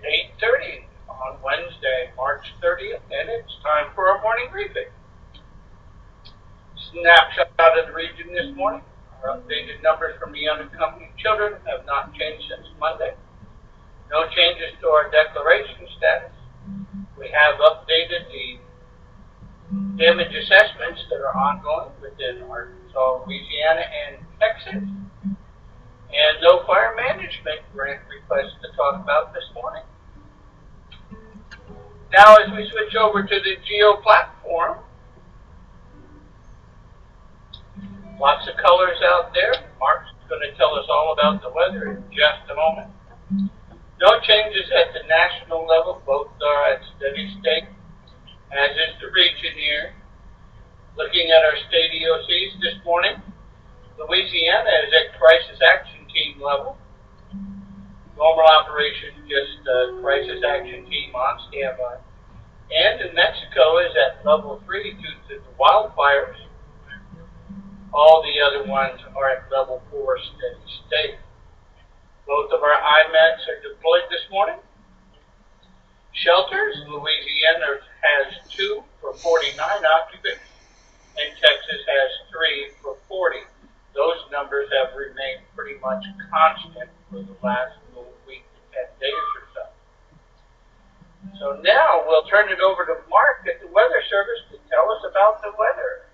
8:30 on Wednesday, March 30th, and it's time for our morning briefing. Snapshot of the region this morning. Our updated numbers from the unaccompanied children have not changed since Monday. No changes to our declaration status. We have updated the damage assessments that are ongoing within Arkansas, Louisiana, and Texas. And no fire management grant requests to talk about this morning. Now as we switch over to the Geo platform, lots of colors out there. Mark's going to tell us all about the weather in just a moment. No changes at the national level. Both are at steady state, as is the region here. Looking at our state EOCs this morning, Louisiana is at crisis action team level. Normal operation, just crisis action team on standby. And in Mexico is at level 3 due to the wildfires. All the other ones are at level 4 steady state. Both of our IMATs are deployed this morning. Shelters, Louisiana has 2 for 49 occupants, and Texas has 3 for 40. Those numbers have remained pretty much constant for the last week to 10 days or so. So now we'll turn it over to Mark at the Weather Service to tell us about the weather.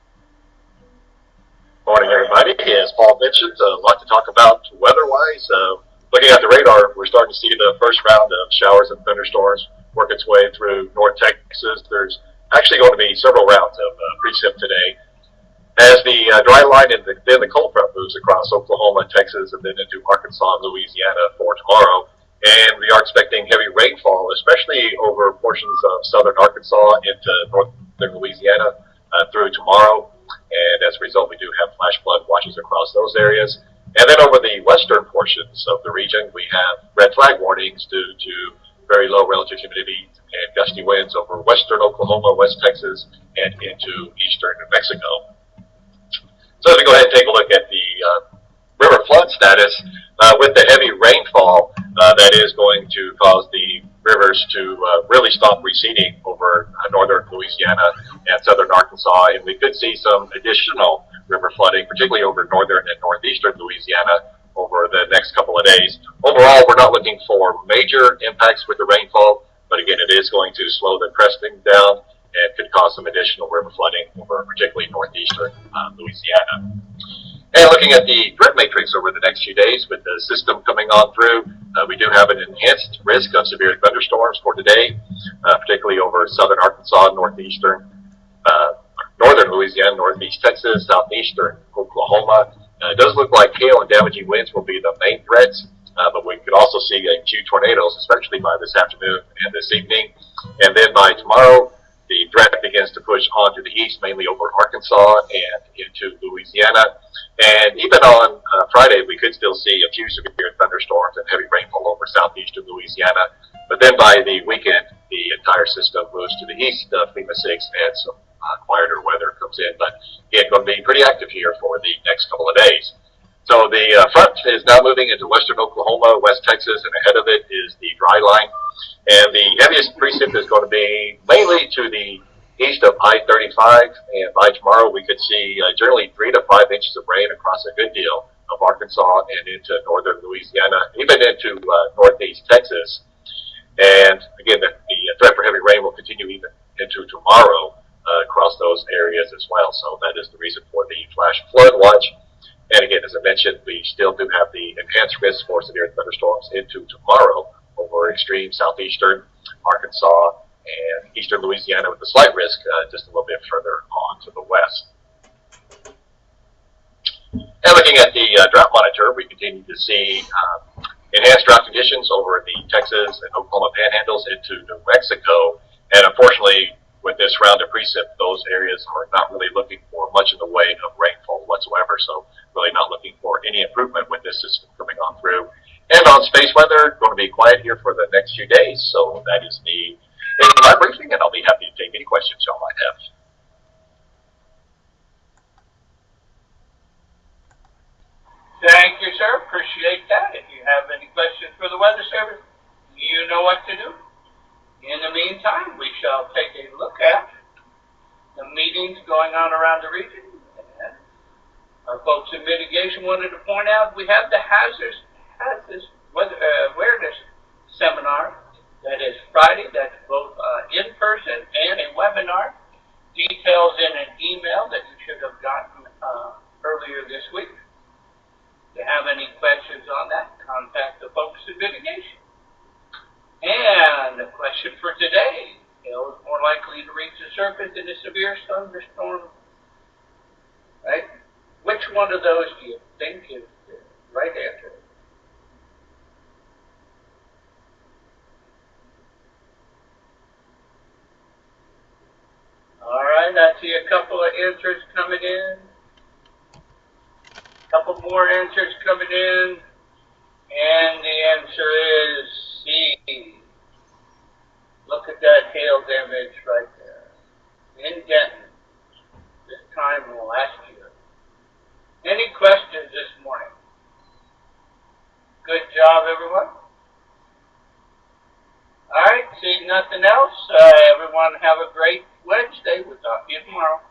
Morning, everybody. As Paul mentioned, a lot to talk about weather-wise. Looking at the radar, we're starting to see the first round of showers and thunderstorms work its way through North Texas. There's actually going to be several rounds of precip today. As the dry line and then the cold front moves across Oklahoma, Texas, and then into Arkansas and Louisiana for tomorrow. And we are expecting heavy rainfall, especially over portions of southern Arkansas into northern Louisiana through tomorrow. And as a result, we do have flash flood watches across those areas. And then over the western portions of the region, we have red flag warnings due to very low relative humidity and gusty winds over western Oklahoma, West Texas, and into eastern New Mexico. So as we go ahead and take a look at the river flood status, with the heavy rainfall, that is going to cause the rivers to really stop receding over northern Louisiana and southern Arkansas, and we could see some additional river flooding, particularly over northern and northeastern Louisiana over the next couple of days. Overall, we're not looking for major impacts with the rainfall, but again, it is going to slow the cresting down and could cause some additional river flooding over particularly northeastern Louisiana. And looking at the drip matrix over the next few days with the system coming on through, we do have an enhanced risk of severe thunderstorms for today, particularly over southern Arkansas, northeastern, northern Louisiana, northeast Texas, southeastern Oklahoma. It does look like hail and damaging winds will be the main threats, but we could also see a few tornadoes, especially by this afternoon and this evening. And then by tomorrow, the threat begins to push on to the east, mainly over Arkansas and into Louisiana. And even on Friday, we could still see a few severe thunderstorms and heavy rainfall over southeastern Louisiana. But then by the weekend, the entire system moves to the east of Fema 6 and some quieter weather comes in. But again, going to be pretty active here for the next couple of days. So the front is now moving into western Oklahoma, West Texas, and ahead of it is the dry line. And the heaviest precip is going to be mainly to the east of I-35, and by tomorrow we could see generally 3 to 5 inches of rain across a good deal of Arkansas and into northern Louisiana, even into northeast Texas. And again, the threat for heavy rain will continue even into tomorrow across those areas as well. So that is the reason for the flash flood watch. And again, as I mentioned, we still do have the enhanced risk for severe thunderstorms into tomorrow over extreme southeastern Arkansas and eastern Louisiana, with a slight risk just a little bit further on to the west. And looking at the drought monitor, we continue to see enhanced drought conditions over the Texas and Oklahoma panhandles into New Mexico. And unfortunately, with this round of precip, those areas are not really looking for much in the way of rainfall whatsoever. So really not looking for any improvement with this system coming on through. And on space weather, going to be quiet here for the next few days. So that is the end of my briefing, and I'll be happy to take any questions y'all might have. Thank you, sir. Appreciate that. If you have any questions for the Weather Service, you know what to do. In the meantime, we shall take a look at the meetings going on around the region. And our folks in mitigation wanted to point out we have the hazardous awareness seminar. That is Friday. That's both in person and a webinar. Details in an email that you should have gotten earlier this week. If you have any questions on that, contact the folks in mitigation. And the question for today, hail is more likely to reach the surface in a severe thunderstorm, right? Which one of those do you think is the right answer? All right, I see a couple of answers coming in. A couple more answers coming in. And the answer is C. Look at that hail damage right there. In Denton. This time last year. Any questions this morning? Good job, everyone. All right, see nothing else. Everyone have a great Wednesday. We'll talk to you tomorrow.